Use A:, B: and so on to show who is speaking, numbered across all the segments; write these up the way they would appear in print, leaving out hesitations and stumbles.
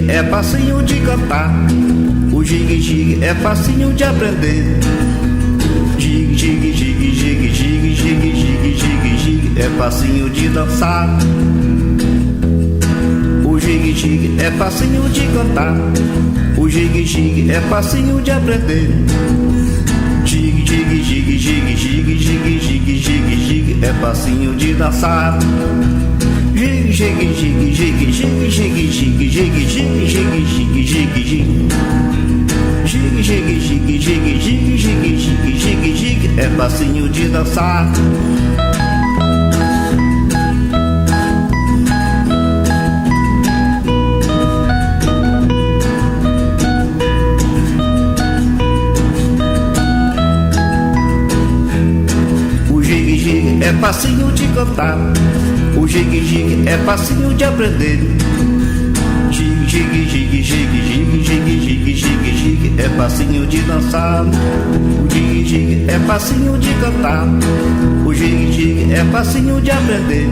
A: jigue é facinho de cantar. O jigue é facinho de aprender. Jigue, jigue, jigue, jigue, jigue, jigue, jigue, jigue, jigue é facinho de dançar. O jigue é facinho de cantar. O jigue é facinho de aprender. Jigue, jigue, jigue, jigue, jigue, jigue, jigue, jigue, jigue é facinho de dançar. Jigue, jigue, jigue, jigue, jigue, jigue, jigue, jigue, jigue, jigue, jigue, jigue, jigue. Jigue, jigue, jigue, jigue, jigue, jigue, jigue, jigue, jigue é facinho de dançar. O jigue é facinho de cantar. O jigue é facinho de aprender. Jigue, jigue, jigue, jigue, jigue, jigue, jigue, jigue, jigue é facinho de dançar. O jigue é facinho de cantar. O jigue é facinho de aprender.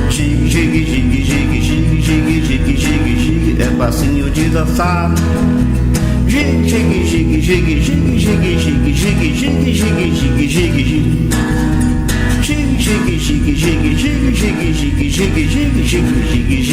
A: Jigue, jigue, jigue, jigue, jigue, jigue, jigue, jigue, jigue é facinho de dançar. Jigue, jigue, jigue, jigue, jigue, jigue, jigue, jigue, jigue, jigue, jigue, jigue, jigue. Jigue, jigue, jigue, jigue, jigue, jigue, jigue, jigue, jigue, jigue, jigue,